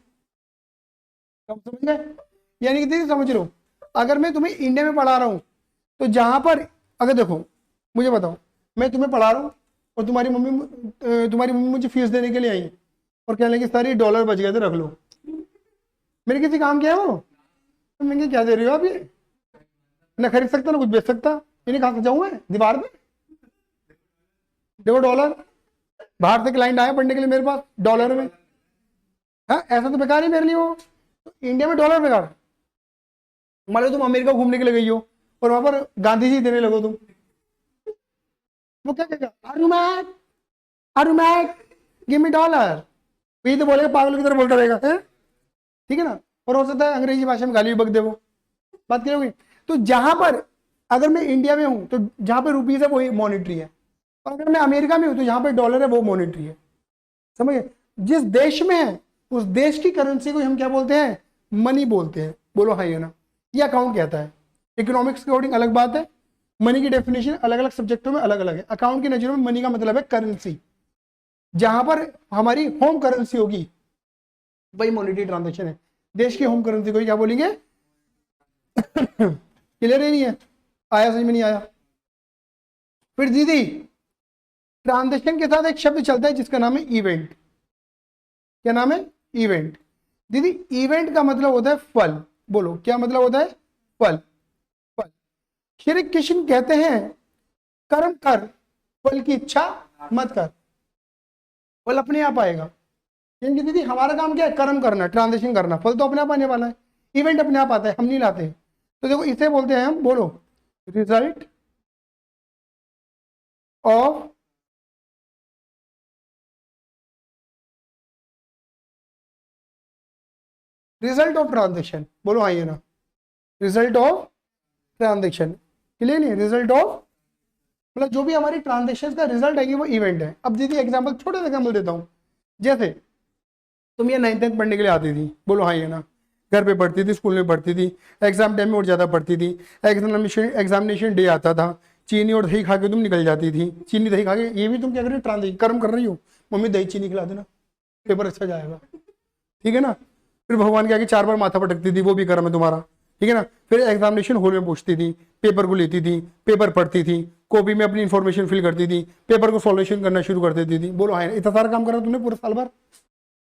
कब समझ गए? यानी कि दीदी समझ लो, अगर मैं तुम्हें इंडिया में पढ़ा रहा हूँ, तो जहां पर, अगर देखो मुझे बताओ, मैं तुम्हें पढ़ा रहा हूँ और तुम्हारी मम्मी मुझे फीस देने के लिए आई और कहने लगी सारी डॉलर बच गए थे, रख लो। मेरे किसी काम क्या है वो? तो महंगे क्या दे रही हो आप? ये ना खरीद सकता ना कुछ बेच सकता, इन्हें कहाँ से जाऊँ मैं दीवार में? देखो डॉलर, बाहर से क्लाइंट आए पढ़ने के लिए मेरे पास डॉलर में। हाँ, ऐसा तो बेकार ही मेरे लिए वो। तो इंडिया में डॉलर बेकार, मान लो तुम अमेरिका घूमने के लिए गई हो और वहां पर गांधी जी देने लगो तुम, वो क्या कहेगा, are you mad, give me dollar. ये तो बोलेगा, पागल की तरह बोलता रहेगा है? ठीक है ना। और हो सकता है अंग्रेजी भाषा में गाली भी बक दे वो, बात करोगे। तो जहां पर, अगर मैं इंडिया में हूं तो जहां पे रुपीज है वही मॉनिटरी है, और अगर मैं अमेरिका में हूं तो जहां पे डॉलर है वो मॉनिटरी है। समझ गए? जिस देश में है उस देश की करेंसी को हम क्या बोलते हैं, मनी बोलते हैं। बोलो हाँ या ना। ये अकाउंट कहता है। इकोनॉमिक्स के अकॉर्डिंग अलग बात है, मनी की डेफिनेशन अलग अलग सब्जेक्टों में अलग अलग है। अकाउंट की नजरों में मनी का मतलब है करेंसी, जहां पर हमारी होम करेंसी होगी वही मॉनिटरी ट्रांजेक्शन है। देश की होम करेंसी को क्या बोलेंगे? क्लियर ही नहीं है, आया समझ में नहीं आया? फिर दीदी ट्रांजेक्शन के साथ एक शब्द चलता है जिसका नाम है इवेंट। क्या नाम है? इवेंट। दीदी इवेंट का मतलब होता है फल। बोलो क्या मतलब होता है? फल। फल। श्री कृष्ण कहते हैं कर्म कर, फल की इच्छा मत कर, फल अपने आप आएगा। क्योंकि दीदी हमारा काम क्या है? कर्म करना, ट्रांजेक्शन करना, फल तो अपने आप आने वाला है। इवेंट अपने आप आता है, हम नहीं लाते। तो देखो इसे बोलते हैं हम, बोलो, result of result of transaction. बोलो हाँ ये ना, रिजल्ट ऑफ ट्रांजेक्शन। क्लियर नहीं? रिजल्ट ऑफ मतलब जो भी हमारी ट्रांजेक्शन का रिजल्ट आएगी वो इवेंट है। अब दीदी एग्जांपल, छोटा सा एग्जांपल देता हूँ। जैसे तुम ये 9th 10th पढ़ने के लिए आती थी, बोलो हाँ ये ना, घर पे पढ़ती थी, स्कूल में पढ़ती थी, एग्जाम टाइम में और ज्यादा पढ़ती थी, एग्जामिनेशन डे आता था, चीनी और दही खा के तुम निकल जाती थी। चीनी दही खा के, ये भी तुम क्या कर रही हो? ट्रांजेक्शन कर्म कर रही हो। मम्मी दही चीनी खिला देना, पेपर अच्छा जाएगा, ठीक है ना। फिर भगवान के आगे 4 बार माथा पटकती थी, वो भी कर्म है तुम्हारा, ठीक है ना। फिर एग्जामिनेशन हॉल में पूछती थी, पेपर को लेती थी, पेपर पढ़ती थी, कॉपी में अपनी इंफॉर्मेशन फिल करती थी, पेपर को सॉल्यूशन करना शुरू कर देती थी। बोलो हाँ, इतना सारा काम करा तुमने पूरे साल भर,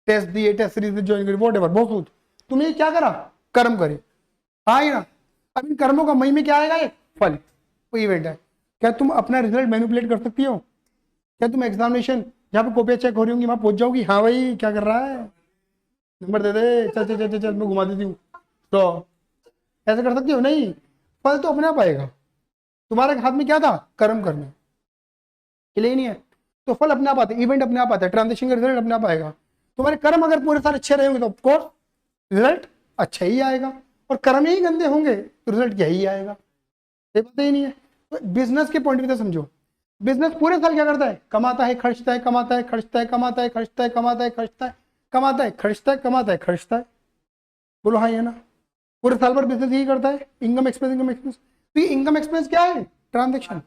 टेस्ट दिए, टेस्ट सीरीज ज्वाइन करी, वॉट एवर, बहुत कुछ तुमने क्या करा? कर्म करे। हाँ ना। अब इन कर्मों का मई में क्या आएगा? एक फल, वो इवेंट है। क्या तुम अपना रिजल्ट मैनिपुलेट कर सकती हो? क्या तुम एग्जामिनेशन जहाँ पे कॉपियां चेक हो रही होंगी वहां पहुंच जाओगी, हाँ भाई क्या कर रहा है, नंबर दे दे, चल चल चल चल चल मैं घुमा देती हूँ, तो ऐसे कर सकती हो? नहीं। फल तो अपने आप आएगा। तुम्हारे हाथ में क्या था? कर्म करना। क्लियर नहीं है? तो फल अपने आप आता है, इवेंट अपने आप आता है, ट्रांजेक्शन का रिजल्ट अपने आप आएगा। तुम्हारे कर्म अगर पूरे साल अच्छे रहे होंगे तो ऑफकोर्स रिजल्ट अच्छा ही आएगा, और कर्म ही गंदे होंगे तो रिजल्ट यही आएगा। ये पता ही नहीं है। तो बिजनेस के पॉइंट से समझो, बिजनेस पूरे साल क्या करता है? कमाता है, खर्चता है, कमाता है, खर्चता है, कमाता है, खर्चता है, कमाता है, खर्चता है, कमाता है, खर्चता है, कमाता है, खर्चता है। बोलो हाँ ये ना। पूरे साल भर बिजनेस यही करता है, इनकम एक्सपेंस, इनकम एक्सपेंस। तो ये इनकम एक्सपेंस क्या है? ट्रांजेक्शन।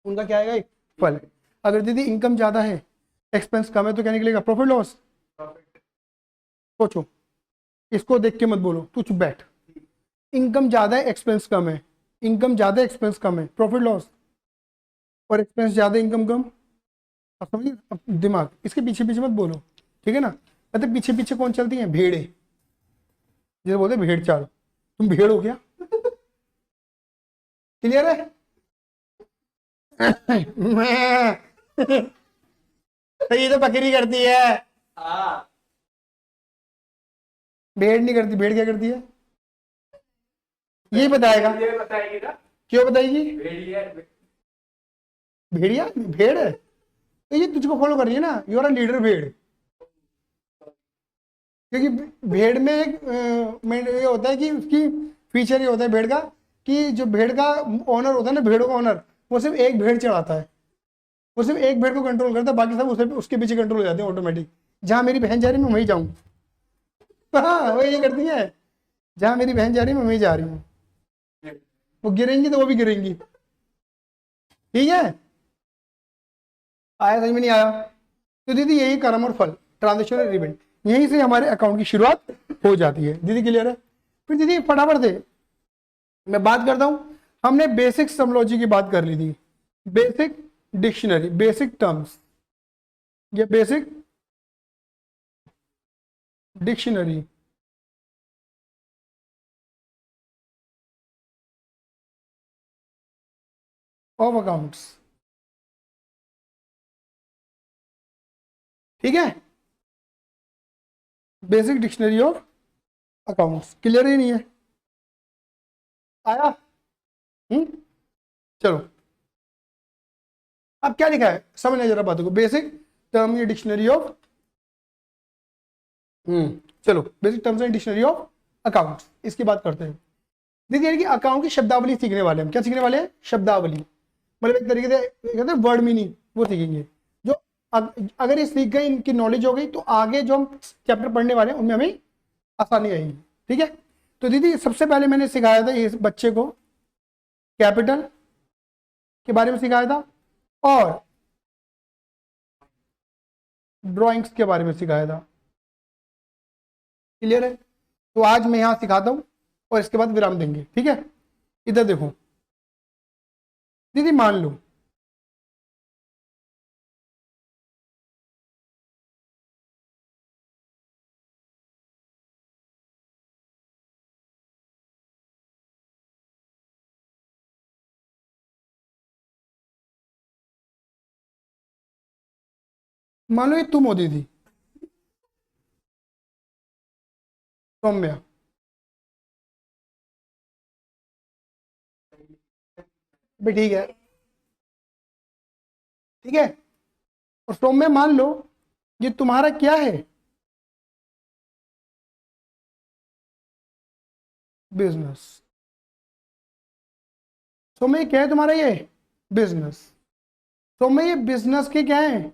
उनका क्या आएगा? एक फल। अगर दीदी इनकम ज्यादा है, एक्सपेंस कम है, तो क्या निकलेगा? Profit loss. सोचो, इसको देख के मत बोलो, तू चुप बैठ। इनकम ज्यादा है, एक्सपेंस कम है, इनकम ज्यादा है, एक्सपेंस कम है, प्रॉफिट लॉस। और एक्सपेंस ज्यादा, इनकम कम। अब समझिए, अब दिमाग इसके पीछे पीछे मत बोलो, ठीक है ना। मतलब पीछे पीछे कौन चलती है? भेड़े, जैसे बोलते हैं भेड़ चाल। तुम भेड़ हो क्या? क्लियर है? मैं तो ये तो बकरी करती है, भेड़ नहीं करती। भेड़ क्या करती है ये बताएगा? क्यों बताएगी? भेड़िया भेड़ है तो ये तुझको फॉलो कर रही है ना, यू आर अ लीडर भेड़। क्योंकि भेड़ में एक ये होता है कि उसकी फीचर ये होता है भेड़ का, कि जो भेड़ का ओनर होता है ना, भेड़ों का ओनर, वो सिर्फ एक भेड़ चढ़ाता है, वो सिर्फ एक भेड़ को कंट्रोल करता है, बाकी सब उसे उसके पीछे कंट्रोल हो जाते हैं ऑटोमेटिक। जहां मेरी बहन जा रही है मैं वहीं जाऊँ। हाँ वो ये करती है, जहां मेरी बहन जा रही है मैं वहीं जा रही हूँ। वो गिरेंगी तो वो भी गिरेंगी, ठीक है। आया समझ में नहीं आया? तो दीदी यही कर्म और फल, ट्रांजेक्शन और इवेंट, यहीं से हमारे अकाउंट की शुरुआत हो जाती है। दीदी क्लियर है? फिर दीदी फटाफट से मैं बात करता हूं। हमने बेसिक समलॉजी की बात कर ली थी, बेसिक डिक्शनरी, बेसिक टर्म्स, ये बेसिक डिक्शनरी ऑफ अकाउंट्स, ठीक है। Basic dictionary of accounts, clear ही नहीं है? आया? चलो, अब क्या लिखा है समझना जरा बातों को। बेसिक टर्म या डिक्शनरी ऑफ, चलो basic terms and dictionary of accounts, इसकी बात करते हैं। देखिए यानी कि अकाउंट की शब्दावली सीखने वाले हम, क्या सीखने वाले हैं? शब्दावली, मतलब एक तरीके से कहते हैं वर्ड मीनिंग, वो सीखेंगे। जो अगर ये सीख गए, इनकी नॉलेज हो गई, तो आगे जो हम चैप्टर पढ़ने वाले हैं उनमें हमें आसानी आएगी। ठीक है, तो दीदी सबसे पहले मैंने सिखाया था इस बच्चे को कैपिटल के बारे में सिखाया था और ड्राइंग्स के बारे में सिखाया था। क्लियर है? तो आज मैं यहां सिखाता हूं और इसके बाद विराम देंगे। ठीक है, इधर देखो दीदी, मान लो ये तुम हो दीदी, सौम्या, भी ठीक है, ठीक है। और सौम्या मान लो ये तुम्हारा क्या है? बिजनेस। सौम्या क्या है तुम्हारा? ये बिजनेस। सौम्या ये बिजनेस के क्या है?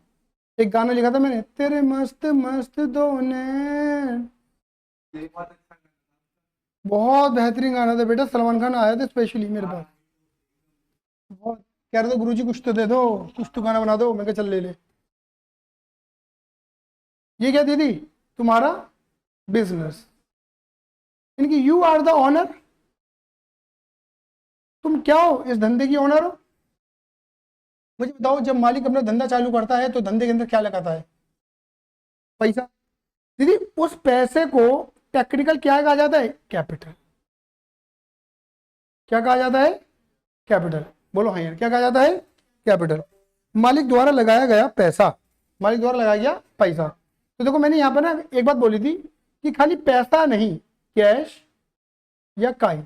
एक गाना लिखा था मैंने, तेरे मस्त मस्त दो नैन, बहुत बेहतरीन गाना था बेटा, सलमान खान आया था स्पेशली मेरे पास, बहुत कह रहे थे गुरुजी कुछ तो दे दो, कुछ तो गाना बना दो। मैं कहा चल ले ले। ये क्या दीदी? तुम्हारा बिजनेस, इनकी यू आर द ऑनर। तुम क्या हो? इस धंधे की ऑनर हो। मुझे बताओ, जब मालिक अपना धंधा चालू करता है तो धंधे के अंदर क्या लगाता है? पैसा। दीदी उस पैसे को टेक्निकल क्या कहा जाता है? कैपिटल। क्या कहा जाता है? कैपिटल। बोलो हाँ यार, क्या कहा जाता है? कैपिटल। मालिक द्वारा लगाया गया पैसा, मालिक द्वारा लगाया गया पैसा। तो देखो मैंने यहाँ पर ना एक बात बोली थी कि खाली पैसा नहीं, कैश या काइन,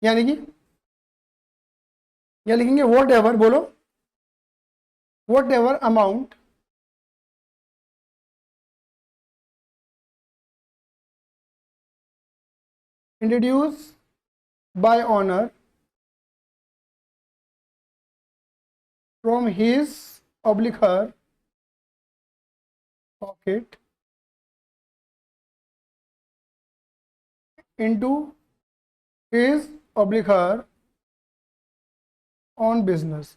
यानी कि या लिखेंगे वॉट एवर, बोलो what ever amount introduce by honour from his oblique her pocket into his oblique her on business।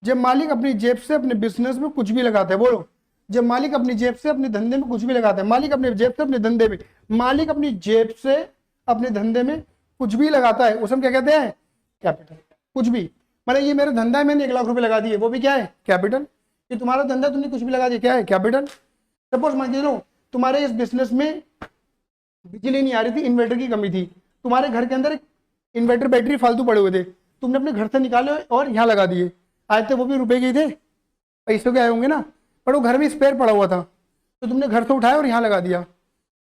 जब मालिक अपनी जेब से अपने बिजनेस में कुछ भी लगाता है, बोलो, जब मालिक अपनी जेब से अपने धंधे में कुछ भी लगाता है, मालिक अपनी जेब से अपने धंधे में, मालिक अपनी जेब से अपने धंधे में कुछ भी लगाता है, उसे हम क्या कहते हैं? कैपिटल। कुछ भी, मतलब ये मेरा धंधा है, मैंने 1,00,000 रुपए लगा दिए, वो भी क्या है? कैपिटल। ये तुम्हारा धंधा, तुमने कुछ भी लगा दिया, क्या है? कैपिटल। सपोज मान के चलो तुम्हारे इस बिजनेस में बिजली नहीं आ रही थी, इन्वर्टर की कमी थी, तुम्हारे घर के अंदर एक इन्वर्टर बैटरी फालतू पड़े हुए थे, तुमने अपने घर से निकाले और यहाँ लगा दिए, आए थे वो भी रुपए के थे, पैसों के आए होंगे ना, पर वो घर में स्पेयर पड़ा हुआ था, तो तुमने घर से उठाया और यहाँ लगा दिया।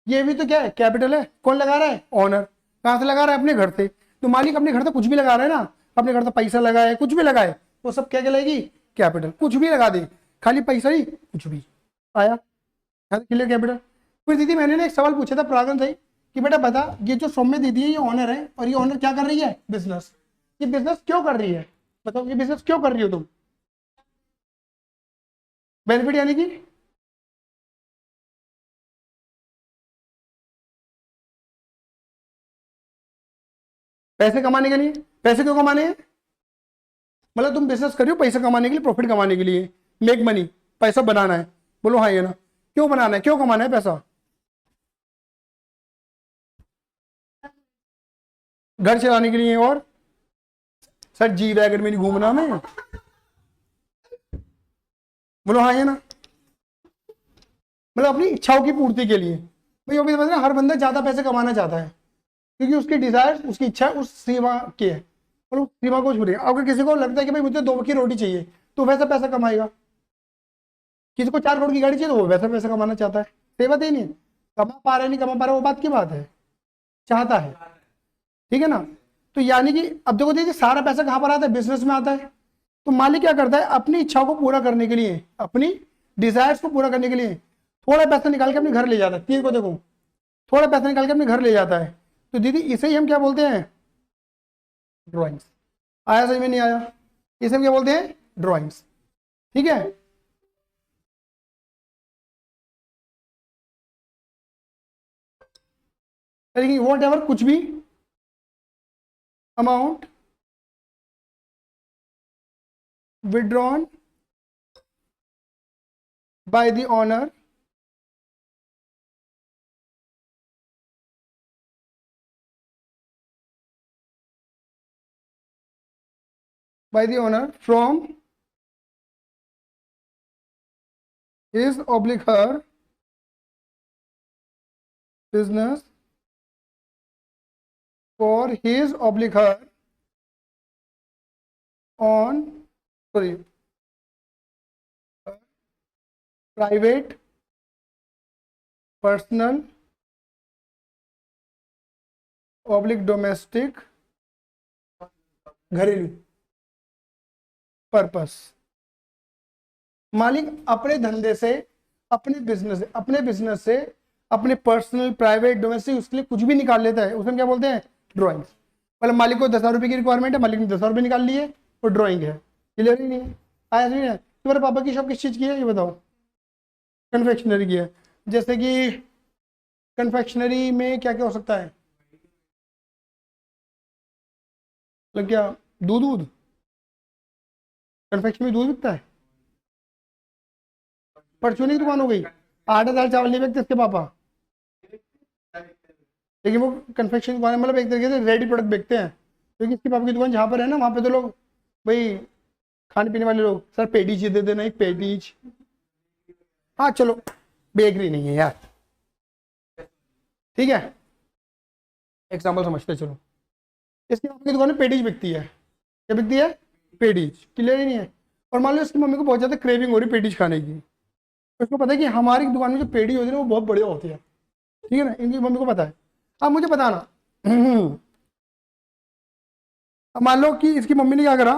ये भी तो क्या है? कैपिटल है। कौन लगा रहा है? ऑनर। कहाँ से लगा रहा है? अपने घर से। तो मालिक अपने घर से कुछ भी लगा रहा है ना, अपने घर से पैसा लगाए, कुछ भी लगाए, वो सब क्या कहलाएगी? कैपिटल। कुछ भी लगा दे, खाली पैसा ही, कुछ भी आया, क्लियर? कैपिटल। फिर दीदी मैंने ना एक सवाल पूछा था प्रागन से कि बेटा बता, ये जो सौम्य दीदी है ये ऑनर है और ये ऑनर क्या कर रही है? बिजनेस। ये बिजनेस क्यों कर रही है? बताओ, ये बिजनेस क्यों कर रही हो तुम? बेनिफिट यानी कि पैसे कमाने के लिए। पैसे क्यों कमाने हैं? मतलब तुम बिजनेस कर रही हो पैसा कमाने के लिए, प्रॉफिट कमाने के लिए, मेक मनी, पैसा बनाना है। बोलो हाँ ये ना, क्यों बनाना है, क्यों कमाना है पैसा? घर चलाने के लिए। और सर जी वैगन में नहीं घूमना मैं। बोलो हाँ ये ना, मतलब अपनी इच्छाओं की पूर्ति के लिए। भाई वो भी पता है, हर बंदा ज्यादा पैसे कमाना चाहता है क्योंकि उसकी डिजायर, उसकी इच्छा उस सीमा की है और उस सीमा को छू रही है। अगर किसी को लगता है कि भाई मुझे 2 की रोटी चाहिए, तो वैसा पैसा कमाएगा। किसी को 4 करोड़ की गाड़ी चाहिए, तो वो वैसा पैसा कमाना चाहता है। सही बात ही नहीं है? कमा पा रहा है नहीं कमा पा रहा, वो बात की बात है। चाहता है, ठीक है ना। तो यानी कि अब देखो दीजिए सारा पैसा कहाँ पर आता है, बिजनेस में आता है। तो मालिक क्या करता है, अपनी इच्छाओं को पूरा करने के लिए, अपनी डिजायर्स को पूरा करने के लिए थोड़ा पैसा निकाल के अपने घर ले जाता है। तीर को देखो, थोड़ा पैसा निकाल के अपने घर ले जाता है। तो दीदी इसे ही हम क्या बोलते हैं, ड्रॉइंग्स। आया समझ में नहीं आया, इसे हम क्या बोलते हैं, ड्रॉइंग्स, ठीक है। वॉट एवर, कुछ भी amount withdrawn by the owner from his oblique her business for his oblique her on private personal oblique domestic घरेलू पर्पस। मालिक अपने धंधे से, अपने बिजनेस से अपने पर्सनल प्राइवेट डोमेस्टिक उसके लिए कुछ भी निकाल लेता है, उसे हम क्या बोलते हैं, ड्राइंग्स। मतलब मालिक को 10,000 रुपये की रिक्वायरमेंट है, मालिक ने 10,000 रुपये निकाल लिए, वो ड्राइंग है। क्लियर ही नहीं है, आया नहीं है। तुम्हारे पापा की शॉप किस चीज़ की है ये बताओ, कन्फेक्शनरी की है। जैसे कि कन्फेक्शनरी में क्या क्या हो सकता है, मतलब क्या, दूध कन्फेक्शन में दूध बिकता है। परचूनी की दुकान हो गई, आटा दाल चावल नहीं बेचते इसके पापा, लेकिन वो कन्फेक्शन दुकान है, मतलब एक तरीके से रेडी प्रोडक्ट बेचते हैं। क्योंकि इसके पापा की दुकान जहाँ पर है ना, वहाँ पे तो लोग भाई खाने पीने वाले लोग, सर पेटीज दे देना, एक पेटीज। हाँ चलो, बेकरी नहीं है यार, ठीक है, एग्जाम्पल समझते चलो। इसके पापा की दुकान में पेटीज बिकती है, क्या बिकती है, पेटीज। क्लियर ही नहीं है। और मान लो इसकी मम्मी को बहुत ज़्यादा क्रेविंग हो रही पेटीज खाने की, तो उसको पता है कि हमारी दुकान में जो पेटी होती है वो बहुत बढ़िया होती है, ठीक है ना, इनकी मम्मी को पता है। अब मुझे बताना, अब मान लो कि इसकी मम्मी ने क्या करा,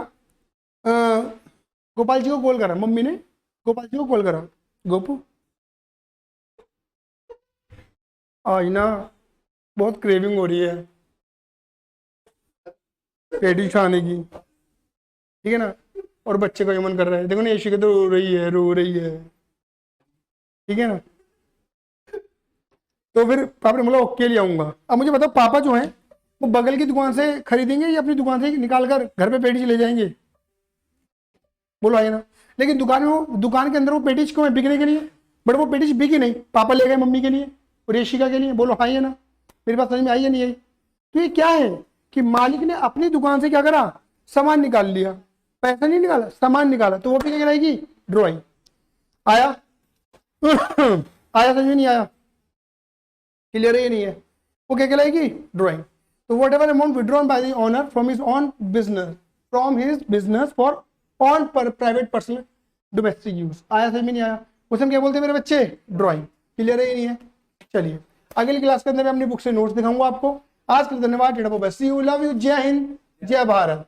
गोपाल जी को कॉल करा, मम्मी ने गोपाल जी को कॉल करा, गोपू आज ना बहुत क्रेविंग हो रही है पेटी खाने की, ठीक है ना, और बच्चे का मन कर रहा है, देखो ना यशी के तो रो रही है, ठीक है ना। तो फिर पापा ने बोला ओके ले आऊंगा। अब मुझे बताओ पापा जो है वो बगल की दुकान से खरीदेंगे या अपनी दुकान से निकाल कर घर पे पेटीज ले जाएंगे, बोलो आइए ना। लेकिन दुकान के अंदर वो पेटीज क्यों है, बिकने के लिए, बट वो पेटीज बिकी नहीं, पापा ले गए मम्मी के लिए और रेशिका के लिए, बोलो आइए ना, मेरी बात समझ में आई है नहीं आई। तो ये क्या है कि मालिक ने अपनी दुकान से क्या करा, सामान निकाल लिया, पैसा नहीं निकाला, सामान निकाला, तो वो भी क्या कहलाएगी, ड्रॉइंग। आया आया समझ में नहीं आया, क्लियर है नहीं है, वो क्या कहलाएगी, ड्रॉइंग। तो what ever amount withdrawn by the owner from his business for on private personal domestic use. आया समझ में नहीं आया, उसे हम क्या बोलते हैं मेरे बच्चे, ड्रॉइंग। क्लियर है नहीं है। चलिए अगली क्लास के अंदर मैं अपनी बुक से नोट्स दिखाऊंगा आपको। आज के लिए धन्यवाद, सी यू, लव यू, जय हिंद, जय भारत।